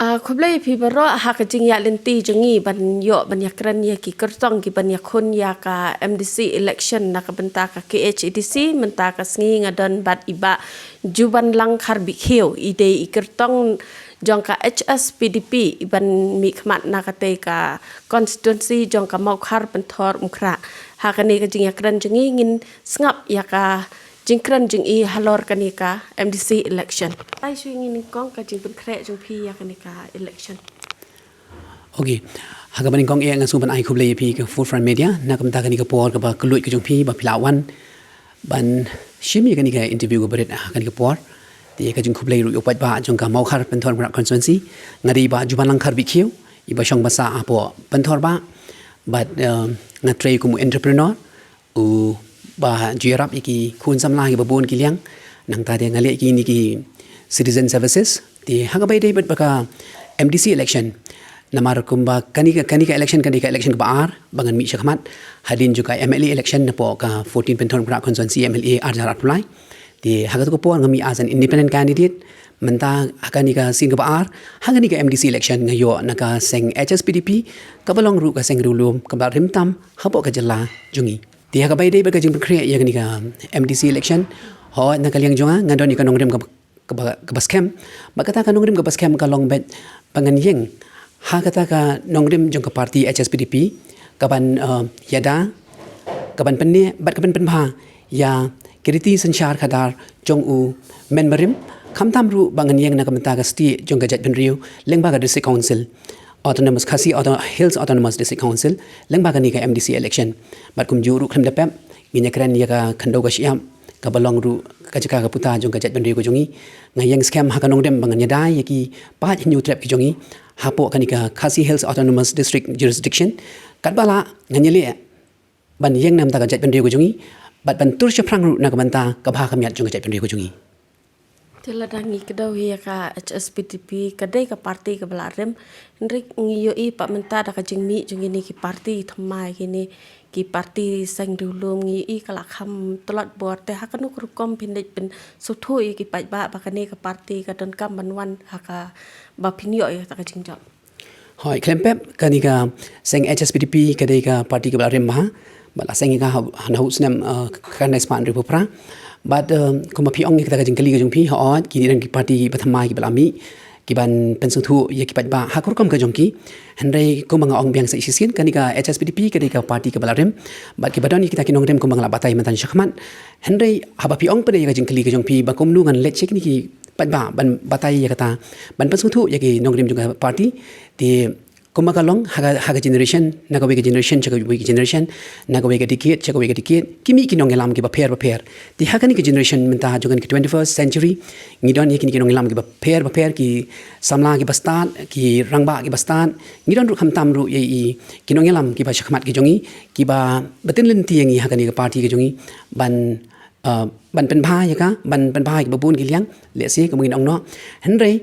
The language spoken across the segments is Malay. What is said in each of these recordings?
Kublai pi baro hak jing ya lenti jengi ban yo ban yakran ya ki Kyrtong ki ban yakun ya ka MDC election nak benta ka HSPDP menta ka sngi ngadon bat iba Jubanlang kharbihkhiew ide i Kyrtong jong ka HSPDP iban mi khmat nakate ka constituency jong ka Mawkhar-Pynthorumkhrah hakani ka jing yakran jengi ngin Sngap ya ka jingkran jing i halor kanika MDC election. Ai swing ini kong ka jing khre jing pi ya kanika election. Okay, hagabaning kong e ngasu ban ai khublei pi ka forefront media nakam ta kanika por ka ba kluit ka jing pi ba pilawan ban shimi kanika interview ka berit kanika por ti ka jing khublei ru yopat ba jong ka Mawkhar-Pynthorumkhrah constituency ngari ba Jubanlang kharbihkhiew iba shong basa apo Pynthor ba but ngatre kumu entrepreneur u ba jirap iki kun samla ki babon ki liang nang ta de ngale ki ni ki citizen services ti hagabai dei bat baka MDC election namar kumba kanika election ka baar bangan mi shakmat hadin juga MLA election na po ka 14 Pynthorumkhrah constituency MLA arjar apply ti hagat ko po ngami as an independent candidate menta hakanika sin ka baar hakanika MDC election ngayo naka seng HSPDP kabalong ru ka seng rulum kabar rimtam habo ka jalla jungi ti hakabai dei ba ka jing create ya kanika MDC election ho nakaliang jonga ngadon ikanong rem ka baskem bakata kanong rem ka baskem ka long bet panganyeng hakata ka nongrem jong ka party HSPDP kaban yada kaban penne bat kaban penpha ya kiriti sanchar khadar jong u memberim khamtam ru banganyeng na kamta ka sti jong ka jat penriu lengba ka district council autonomous khasi hills autonomous district council lengba ka ni ka MDC election bat kum juru khlem dapem ginya kran ya ka khando ka siam ka balong ru ka jaka ka puta jong ka jat penriu ko jongi ngayeng scam ha ka nongdem banganya da yaki pat new trap ki jongi hapo kanika khasi hills autonomous district jurisdiction katbala nganyele ban yeng nam ta ka jat penriu ko jongi bat ban tur chaprang ru na ka banta ka bha kamyat jong ka jat penriu ko jongi Tiladangi kedau ya ka HSPDP kadai ka parti ka belarem Henrik ngiyo i pak menta da ka jingmi jung ini ki parti thamai kini ki parti sang dulum ngi i kala kham tolot bor te hakanu krukom pindik pen suthu i ki pai ba bakane ka parti ka don kam banwan haka ba pinyo ya ta ka jingjam hoi klempep kanika seng HSPDP kadai ka parti ka belarem ma bala seng ka hnausnam kan span repopra but kuma pi ong kita jing kali ka jung pi ha ki ran ki party pathama ki balami ki ban pensung thu ye ki ba ha kur kom ka jong ki henrei ko manga ong biang sa isisin kanika HSPDP kanika party ka balarem but ki badani kita ki nongrem ko mangla batai matan shakhman henrei haba pi ong pade ka jing kali ka jong pi ba kom nu ngan let chek ni ki ba ban batai ya kata ban pensung thu ye ki nongrem jong party ti kuma kalong haga generation naga wega generation chaga wega generation naga wega decade chaga wega decade kimi ki nongelam ki ba pair ti hakani ki generation menta jogan ki 21st century ngidon ye ki nongelam ki ba pair ki samla ki bastan ki rangba ki bastan ngidon ru khamtam ru ye i ki nongelam ki ba shakhmat ki jongi ki ba batin lenti yangi hakani ki party ki jongi ban pen bha ya ka ban bha ki babun ki liang le se ko ngin ong no henrei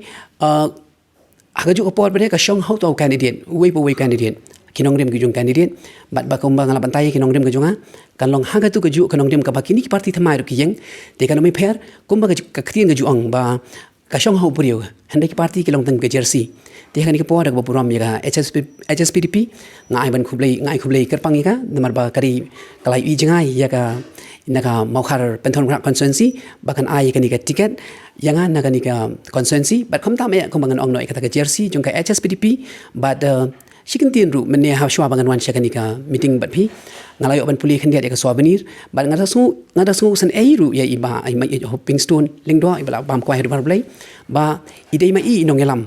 hagaju opor bade ka shong how to candidate way candidate kinongrem ki jung candidate bat ba kom bangala bantai kinongrem ka junga kanlong hagatu ka ju kinongrem ka bakini ki party thamai ru ki yeng te kanomi pher kom ba ka khtien ka ju ong ba ka shong how puriyo hande ki party ki long tang ka jersey te hani ki por ka buram ya HSPDP ngai ban khublei kerpang ka namar ba kari kalai i jangai ya ka naka Mawkhar-Pynthorumkhrah constituency bahkan ai kanika tiket yangan naga nika constituency but kom tam ya kombangan ong noi kata ka jersey jong ka HSPDP but shikintin ru menne ha shwa bangan wan shakanika meeting but pi ngalayo ban puli khandia ka souvenir but ngada su san ai ru ya iba ai mai hopping stone lingdo ibala bam kwai ru blai ba idei mai i nongelam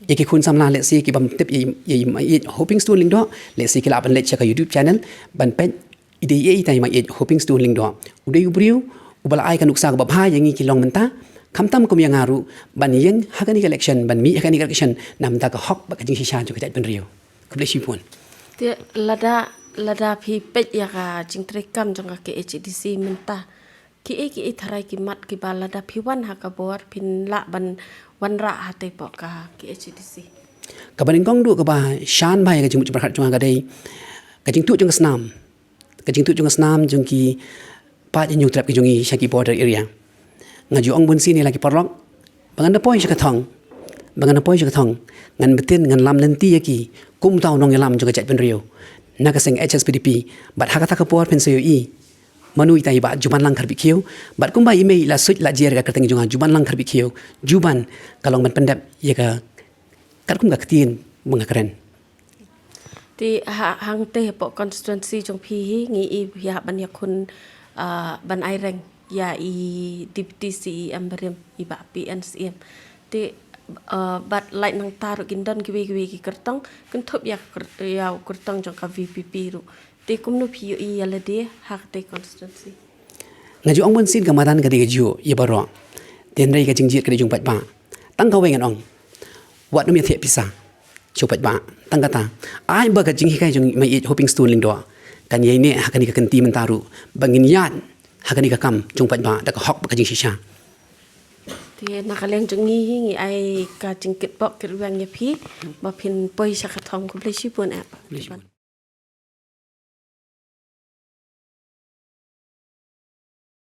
yaki khun samla le si ki bam tip ye mai hopping stone lingdo le si ki la ban le chaka YouTube channel ban pen ide ye tai ma hoping stone ling do udai ubriu ubala ai kan uksa ba bha yangi ki long menta khamtam kum yang aru ban yeng hakani election ban mi hakani election nam ta ka hok ba ka jing sha ju ka jat ban riu kuble shi pon te lada phi pet ya ka jing trekam jong ka HDC menta ki tharai ki mat ki balada phi wan ha ka bor phin la ban wan ra ha te po ka HDC ka ban kong du ka ba shan bai ka jing mu prakhat jong ka dei ka jing tu jong snam kajing tu jong snam jong ki pa jing trap ki jongi shaki border area ngaju ong bun si ni lagi parlok banganda point shaka thong bangan poi juga thong ngan betin ngan lam lenti yaki kum tau nong lam juga chat pen rio naga seng HSPDP bat hakata ka por pen sayo i manu ita iba Jubanlang kharbihkhiew bat kumba email la suit la jer ga kerteng junga Jubanlang kharbihkhiew juban kalong ban pendap ya ka kat kum ga ketin bunga keren ti hang te po constituency jong phi ngi i ya ban ya kun ban ai reng ya i deputy CEM berem iba PNCM ti bat lai nang taru gindan giwe ki Kyrtong kun thop ya Kyrtong jong ka VPP ru te kum no phi i ya le de hak te constituency ngaju ong bon sin ka madan ka de ju ye baro ten rei ka jingjit ka de jung pat ba tang ka wengan ong wat no mi the pisa chupat ba tang kata ai ba ka jing hi kai jung mai hoping stone ling do kan ye ne hakani ka kan ti man taru bangin yan hakani ka kam jung pat ba da ka hok ba ka jing shisha thì nakaleng jung ngi ai ka jingkit bok kirwang ya phi ba phin poi sa ka thong ko ple shi pon app